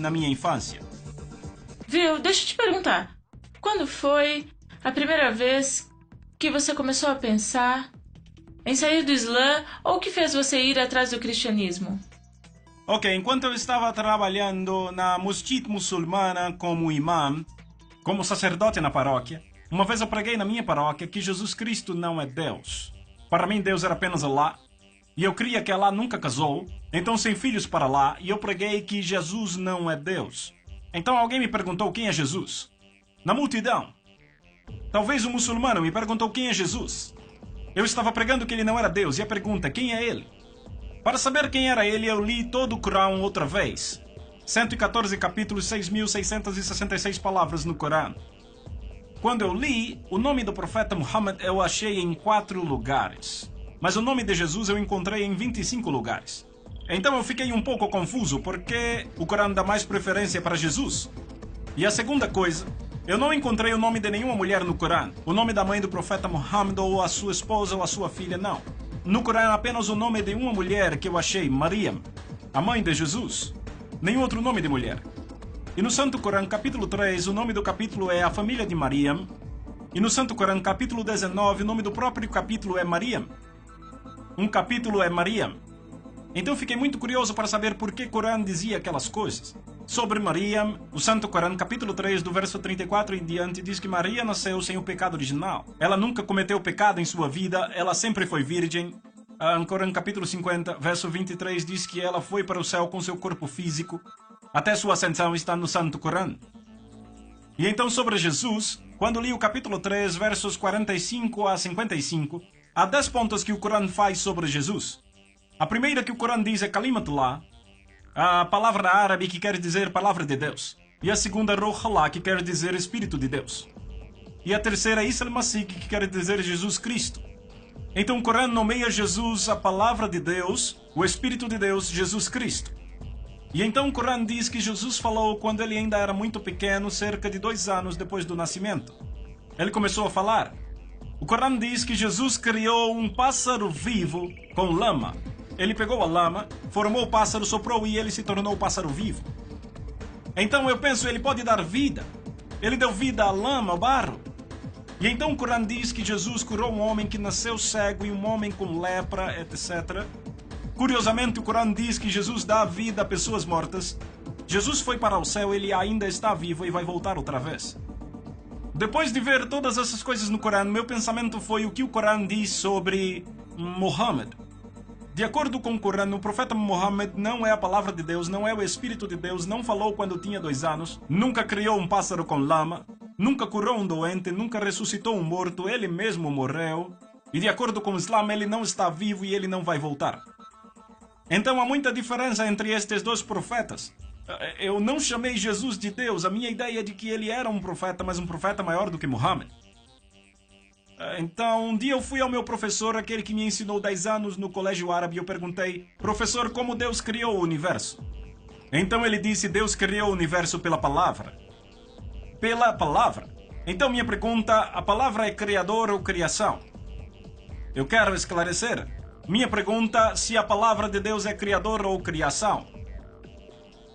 na minha infância. Viu, deixa eu te perguntar. Quando foi a primeira vez que você começou a pensar em sair do Islã ou que fez você ir atrás do cristianismo? Ok, enquanto eu estava trabalhando na Masjid muçulmana como imã, como sacerdote na paróquia, uma vez eu preguei na minha paróquia que Jesus Cristo não é Deus. Para mim, Deus era apenas Allah. E eu cria que Allah nunca casou, então sem filhos para Allah, e eu preguei que Jesus não é Deus. Então alguém me perguntou quem é Jesus. Na multidão. Talvez um muçulmano me perguntou quem é Jesus. Eu estava pregando que ele não era Deus, e a pergunta, quem é ele? Para saber quem era ele, eu li todo o Corão outra vez. 114 capítulos, 6.666 palavras no Corão. Quando eu li, o nome do profeta Muhammad eu achei em 4 lugares. Mas o nome de Jesus eu encontrei em 25 lugares. Então eu fiquei um pouco confuso porque o Corão dá mais preferência para Jesus. E a segunda coisa, eu não encontrei o nome de nenhuma mulher no Corão. O nome da mãe do profeta Muhammad ou a sua esposa ou a sua filha, não. No Corão apenas o nome de uma mulher que eu achei, Maryam, a mãe de Jesus. Nenhum outro nome de mulher. E no Santo Corão, capítulo 3, o nome do capítulo é a família de Maryam. E no Santo Corão, capítulo 19, o nome do próprio capítulo é Maryam. Um capítulo é Maryam. Então fiquei muito curioso para saber por que o Corão dizia aquelas coisas. Sobre Maryam, o Santo Corão, capítulo 3, do verso 34 em diante, diz que Maria nasceu sem o pecado original. Ela nunca cometeu pecado em sua vida, ela sempre foi virgem. No Corão, capítulo 50, verso 23, diz que ela foi para o céu com seu corpo físico. Até sua ascensão está no Santo Corão. E então sobre Jesus, quando li o capítulo 3, versos 45 a 55, há 10 pontos que o Corão faz sobre Jesus. A primeira que o Corão diz é Kalimatullah, a palavra árabe que quer dizer palavra de Deus. E a segunda Ruh Allah, que quer dizer Espírito de Deus. E a terceira Isa al-Masih, que quer dizer Jesus Cristo. Então o Corão nomeia Jesus a palavra de Deus, o Espírito de Deus, Jesus Cristo. E então o Corão diz que Jesus falou quando ele ainda era muito pequeno, cerca de 2 anos depois do nascimento. Ele começou a falar. O Corão diz que Jesus criou um pássaro vivo com lama. Ele pegou a lama, formou o pássaro, soprou e ele se tornou o pássaro vivo. Então eu penso, ele pode dar vida. Ele deu vida à lama, ao barro. E então o Corão diz que Jesus curou um homem que nasceu cego e um homem com lepra, etc. Curiosamente, o Corão diz que Jesus dá vida a pessoas mortas. Jesus foi para o céu, ele ainda está vivo e vai voltar outra vez. Depois de ver todas essas coisas no Corão, meu pensamento foi o que o Corão diz sobre Muhammad. De acordo com o Corão, o profeta Muhammad não é a palavra de Deus, não é o Espírito de Deus, não falou quando tinha 2 anos, nunca criou um pássaro com lama, nunca curou um doente, nunca ressuscitou um morto, ele mesmo morreu. E de acordo com o Islã, ele não está vivo e ele não vai voltar. Então há muita diferença entre estes 2 profetas. Eu não chamei Jesus de Deus, a minha ideia é de que ele era um profeta, mas um profeta maior do que Muhammad. Então, um dia eu fui ao meu professor, aquele que me ensinou 10 anos no colégio árabe, e eu perguntei, professor, como Deus criou o universo? Então ele disse, Deus criou o universo pela palavra. Pela palavra. Então minha pergunta, a palavra é criador ou criação? Eu quero esclarecer. Minha pergunta, se a palavra de Deus é criador ou criação?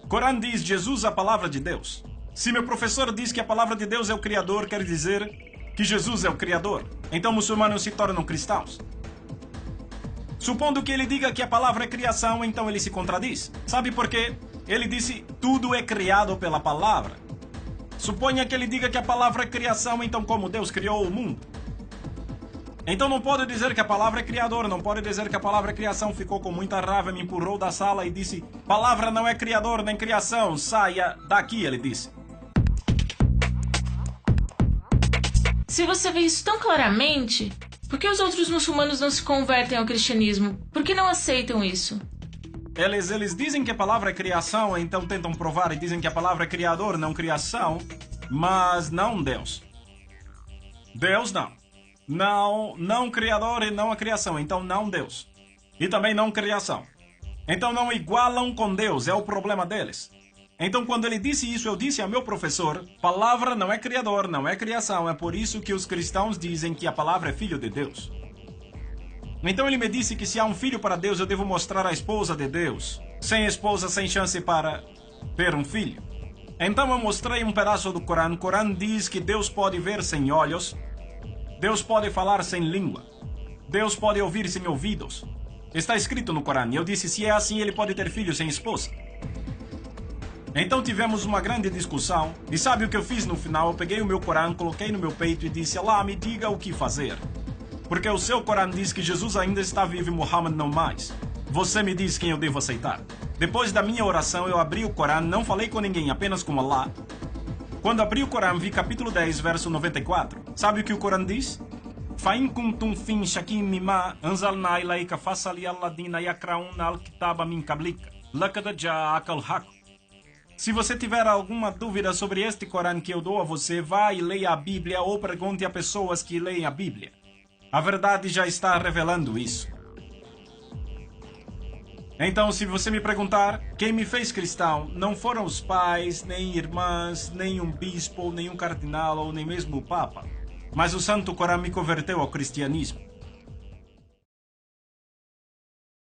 O Corão diz, Jesus é a palavra de Deus. Se meu professor diz que a palavra de Deus é o criador, quer dizer que Jesus é o criador. Então muçulmanos se tornam cristãos. Supondo que ele diga que a palavra é criação, então ele se contradiz. Sabe por quê? Ele disse, tudo é criado pela palavra. Suponha que ele diga que a palavra é criação, então como Deus criou o mundo? Então não pode dizer que a palavra é criador, não pode dizer que a palavra é criação. Ficou com muita raiva, me empurrou da sala e disse, palavra não é criador nem criação, saia daqui, ele disse. Se você vê isso tão claramente, por que os outros muçulmanos não se convertem ao cristianismo? Por que não aceitam isso? Eles dizem que a palavra é criação, então tentam provar e dizem que a palavra é criador, não criação, mas não Deus. Deus não. Não criador e não a criação, então não Deus. E também não criação. Então não igualam com Deus, é o problema deles. Então quando ele disse isso, eu disse ao meu professor, palavra não é criador, não é criação, é por isso que os cristãos dizem que a palavra é filho de Deus. Então ele me disse que se há um filho para Deus, eu devo mostrar a esposa de Deus. Sem esposa, sem chance para ter um filho. Então eu mostrei um pedaço do Corão. O Corão diz que Deus pode ver sem olhos, Deus pode falar sem língua, Deus pode ouvir sem ouvidos. Está escrito no Corão. E eu disse, se é assim, ele pode ter filho sem esposa. Então tivemos uma grande discussão. E sabe o que eu fiz no final? Eu peguei o meu Corão, coloquei no meu peito e disse, Allah, me diga o que fazer. Porque o seu Corão diz que Jesus ainda está vivo e Muhammad não mais. Você me diz quem eu devo aceitar. Depois da minha oração, eu abri o Corão, não falei com ninguém, apenas com Allah. Quando abri o Corão, vi capítulo 10, verso 94. Sabe o que o Corão diz? فَإِن كُنْتُمْ فِي شَكٍّ مِّمَّا أَنزَلْنَا إِلَيْكَ فَاسْأَلِ الَّذِينَ يَقْرَؤُونَ الْكِتَابَ مِن قَبْلِكَ لَقَدْ جَاءَكَ الْحَقُّ. Se você tiver alguma dúvida sobre este Corão que eu dou a você, vá e leia a Bíblia ou pergunte a pessoas que leem a Bíblia. A verdade já está revelando isso. Então, se você me perguntar, quem me fez cristão não foram os pais, nem irmãs, nem um bispo, nem um cardinal ou nem mesmo o Papa. Mas o Santo Corão me converteu ao cristianismo.